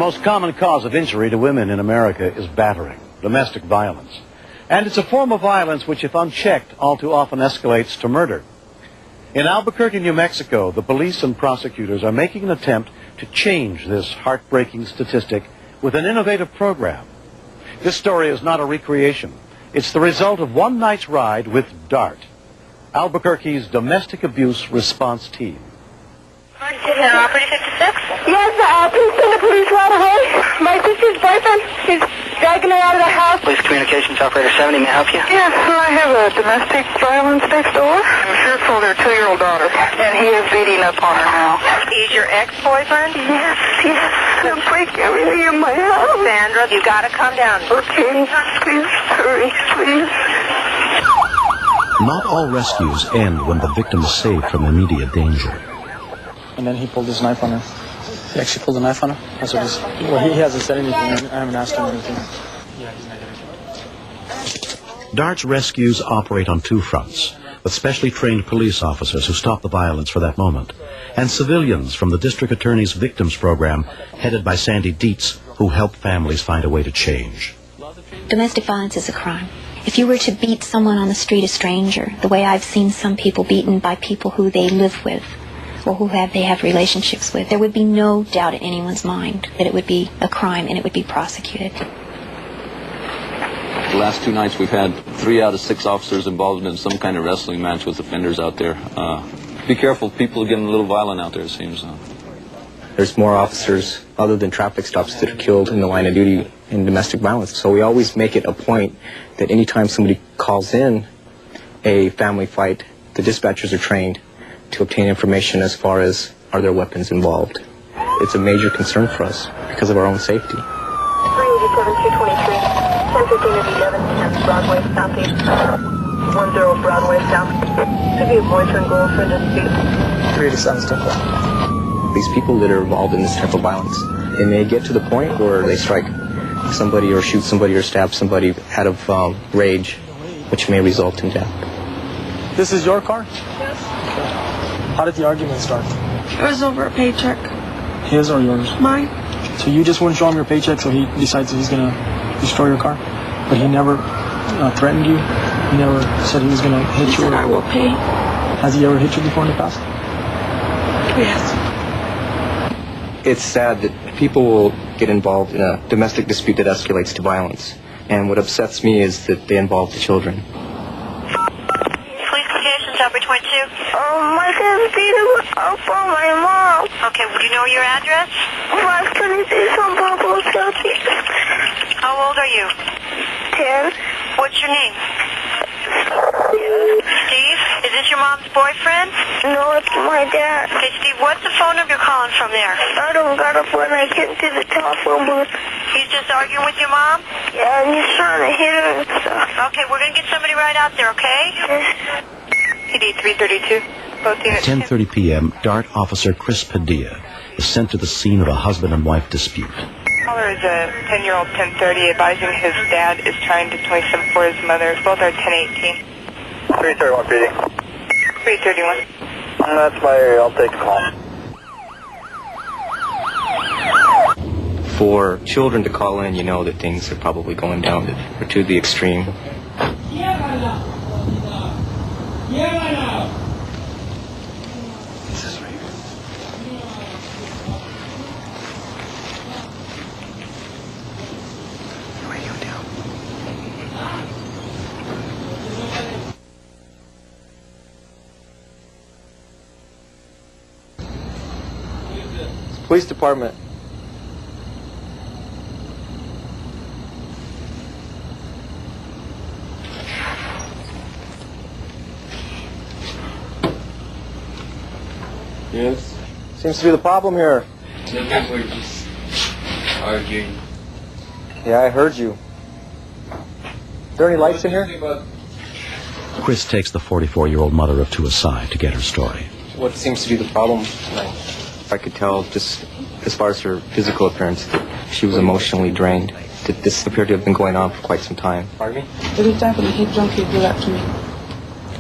most common cause of injury to women in America is battering, domestic violence. And it's a form of violence which, if unchecked, all too often escalates to murder. In Albuquerque, New Mexico, the police and prosecutors are making an attempt to change this heartbreaking statistic with an innovative program. This story is not a recreation. It's the result of one night's ride with DART, Albuquerque's domestic abuse response team. Operative 56? Yes, please send the police right away. My sister's boyfriend is dragging her out of the house. Police Communications Operator 70, may I help you? Yes, I have a domestic violence next door. I'm sure it's their 2-year-old daughter, and he is beating up on her now. He's your ex-boyfriend? Yes. He'll break everything in my house. Sandra, you gotta calm down. Okay, please hurry, please. Not all rescues end when the victim is saved from immediate danger. And then he pulled his knife on her. He actually pulled a knife on her? That's what he hasn't said anything. I haven't asked him anything. Yeah, he's not. DART's rescues operate on two fronts, with specially trained police officers who stop the violence for that moment, and civilians from the District Attorney's Victims Program, headed by Sandy Dietz, who help families find a way to change. Domestic violence is a crime. If you were to beat someone on the street, a stranger, the way I've seen some people beaten by people who they live with, or who they have relationships with, there would be no doubt in anyone's mind that it would be a crime and it would be prosecuted. The last 2 nights we've had 3 out of 6 officers involved in some kind of wrestling match with offenders out there. Be careful, people are getting a little violent out there, it seems. There's more officers other than traffic stops that are killed in the line of duty in domestic violence. So we always make it a point that anytime somebody calls in a family fight, the dispatchers are trained to obtain information as far as are there weapons involved. It's a major concern for us because of our own safety. 387-223, 1015 of 11, 10 Broadway Southeast, 10 Broadway South. Could be a boyfriend-girlfriend dispute. 387 still. These people that are involved in this type of violence, they may get to the point where they strike somebody or shoot somebody or stab somebody out of rage, which may result in death. This is your car? Yes. How did the argument start? It was over a paycheck. His or yours? Mine. So you just wouldn't show him your paycheck, so he decides that he's going to destroy your car? But he never threatened you? He never said he was going to hit you? He said, I will pay. Has he ever hit you before in the past? Yes. It's sad that people will get involved in a domestic dispute that escalates to violence. And what upsets me is that they involve the children. Police Communications Operator 22? My son's beating up on my mom. Okay, would you know your address? 526 on Pablo Southeast. How old are you? 10. What's your name? Steve? Is this your mom's boyfriend? No, it's my dad. Okay, Steve, what's the phone number you're calling from there? I don't got a phone. I can't see the telephone booth. He's just arguing with your mom? Yeah, and he's trying to hit her and stuff. Okay, we're going to get somebody right out there, okay? PD 332. 10:30 p.m., DART officer Chris Padilla is sent to the scene of a husband and wife dispute. Caller is a 10-year-old 1030 advising his dad is trying to 27 for his mother. Both are 1018. 331 PD. 331. That's my area. I'll take the call. For children to call in, you know that things are probably going down to the extreme. This is right here. Radio down. Police department. Yes? Seems to be the problem here. We're just arguing. Yeah, I heard you. Is there any lights in here? Chris takes the 44-year-old mother of two aside to get her story. What seems to be the problem tonight? I could tell just as far as her physical appearance that she was emotionally drained. That this appeared to have been going on for quite some time. Pardon me? Every time he drunk, he'd do that to me.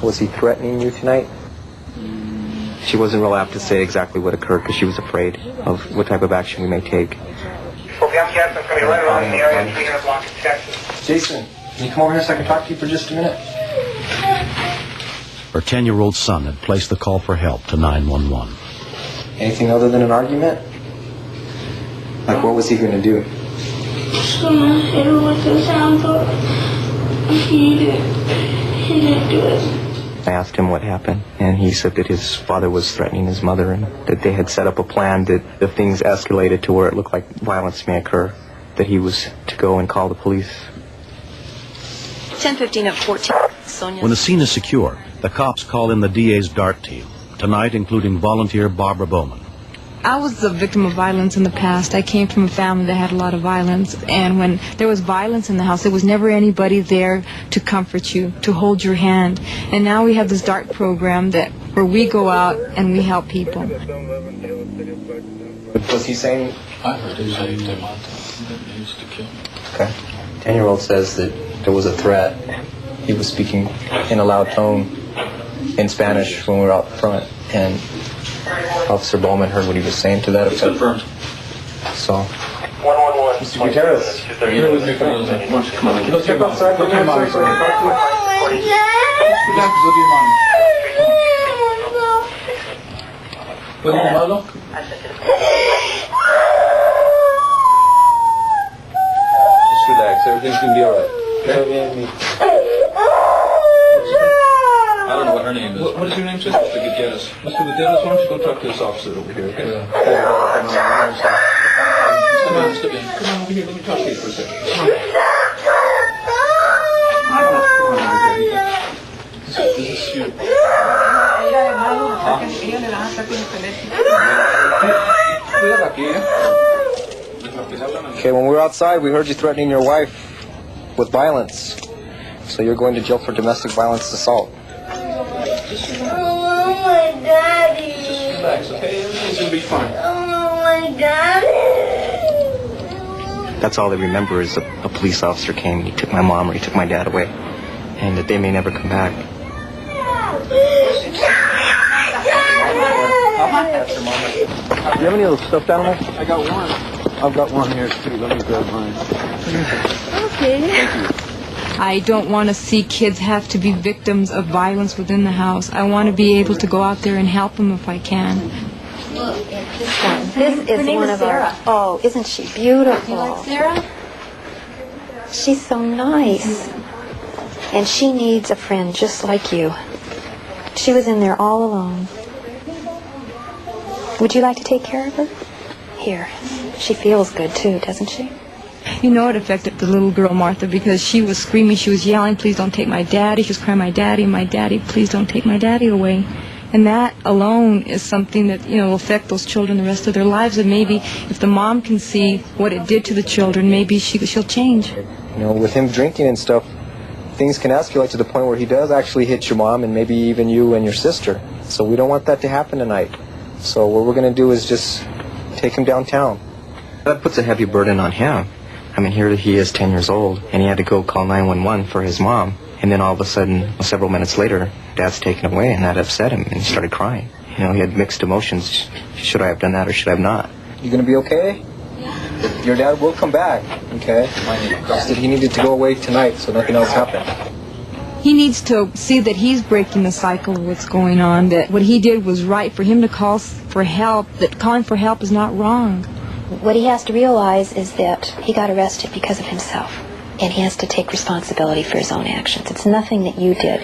Was he threatening you tonight? She wasn't real apt to say exactly what occurred because she was afraid of what type of action we may take. young Jason's going to be right around in the area, 300 block of Texas. Jason, can you come over here so I can talk to you for just a minute? Her 10-year-old son had placed the call for help to 911. Anything other than an argument? Like, what was he going to do? Just gonna hit her with his hand, but he didn't do it. I asked him what happened, and he said that his father was threatening his mother and that they had set up a plan that if things escalated to where it looked like violence may occur, that he was to go and call the police. 10:15 at 14. Sonia. When the scene is secure, the cops call in the DA's DART team, tonight including volunteer Barbara Bowman. I was a victim of violence in the past. I came from a family that had a lot of violence, and when there was violence in the house, there was never anybody there to comfort you, to hold your hand. And now we have this DART program where we go out and we help people. Was he saying? I heard he said they want to kill. Okay. 10-year-old says that there was a threat. He was speaking in a loud tone in Spanish when we were out front, and Officer Bowman heard what he was saying to that effect. Confirmed. So, 111. Mr. Gutierrez, Here with me, come on. Come on. let's step outside. Look at mommy. What do you want? Look. Just relax. Everything's going to be all right. I don't know what her name is. What is your name, sir? Mr. Gutierrez. Mr. Gutierrez, why don't you go talk to this officer over here, okay? Come on, Mr. Bean. Come on over here. Let me talk to you for a second. This is you. Okay, when we were outside, we heard you threatening your wife with violence. So you're going to jail for domestic violence assault. Oh, my daddy. Just relax, okay? Everything's going to be fine. Oh, my daddy. That's all they remember is a police officer came, he took my mom or he took my dad away, and that they may never come back. Do Do you have any of those stuffed animals? I got one. I've got one here too. Let me grab mine. Okay. I don't want to see kids have to be victims of violence within the house. I want to be able to go out there and help them if I can. This is one of our... Oh, isn't she beautiful? You like Sarah? She's so nice. And she needs a friend just like you. She was in there all alone. Would you like to take care of her? Here. She feels good too, doesn't she? You know it affected the little girl, Martha, because she was screaming, she was yelling, please don't take my daddy. She was crying, my daddy, please don't take my daddy away. And that alone is something that, will affect those children the rest of their lives. And maybe if the mom can see what it did to the children, maybe she'll change. With him drinking and stuff, things can escalate to the point where he does actually hit your mom and maybe even you and your sister. So we don't want that to happen tonight. So what we're going to do is just take him downtown. That puts a heavy burden on him. I mean, here he is 10 years old, and he had to go call 911 for his mom. And then all of a sudden, several minutes later, Dad's taken away, and that upset him, and he started crying. He had mixed emotions. Should I have done that or should I have not? You going to be okay? Yeah. Your dad will come back, okay? Just that he needed to go away tonight so nothing else happened. He needs to see that he's breaking the cycle of what's going on, that what he did was right, for him to call for help, that calling for help is not wrong. What he has to realize is that he got arrested because of himself, and he has to take responsibility for his own actions. It's nothing that you did.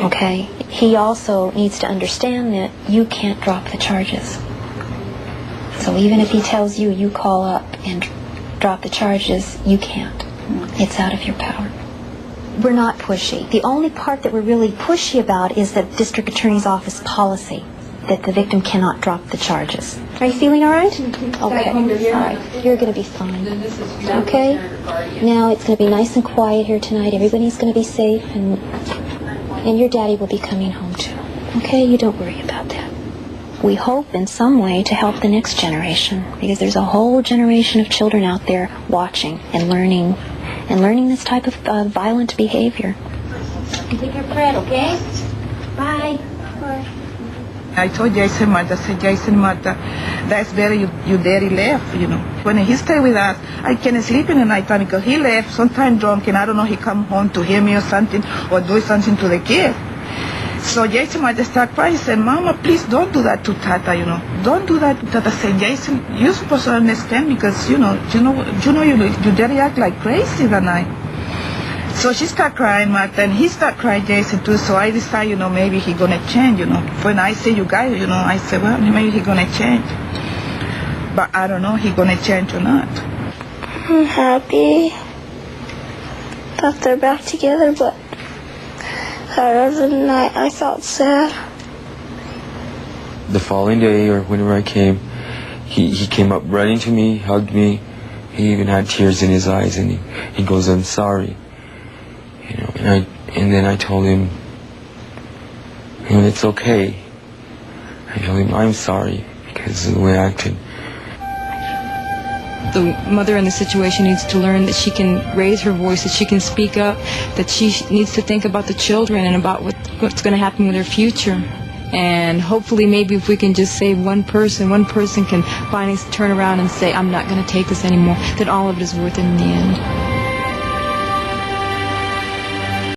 Okay? He also needs to understand that you can't drop the charges. So even if he tells you, you call up and drop the charges, you can't. It's out of your power. We're not pushy. The only part that we're really pushy about is the district attorney's office policy that the victim cannot drop the charges. Are you feeling all right? Okay. All right. You're going to be fine. Okay? Now it's going to be nice and quiet here tonight. Everybody's going to be safe, and your daddy will be coming home too. Okay? You don't worry about that. We hope in some way to help the next generation, because there's a whole generation of children out there watching and learning this type of violent behavior. You take your bread, okay? Bye. Bye. I told Jason Martha, I said, Jason Martha, that's better your daddy left, you know. When he stayed with us, I can't sleep in the night time because he left sometime drunk and I don't know, he come home to hear me or something or do something to the kid. So Jason Martha started crying. He said, Mama, please don't do that to Tata, you know. Don't do that to Tata. I said, Jason, you're supposed to understand because, your daddy act like crazy that night. So she started crying, Martha, and he started crying, Jason, too. So I decided, maybe he going to change, When I say you guys, I said, well, maybe he going to change. But I don't know he going to change or not. I'm happy that they're back together, but that other night I felt sad. The following day, or whenever I came, he came up running to me, hugged me. He even had tears in his eyes, and he goes, I'm sorry. And then I told him, it's okay. I told him I'm sorry because of the way I acted. The mother in the situation needs to learn that she can raise her voice, that she can speak up, that she needs to think about the children and about what's going to happen with their future. And hopefully maybe if we can just save one person can finally turn around and say, I'm not going to take this anymore, then all of it is worth it in the end.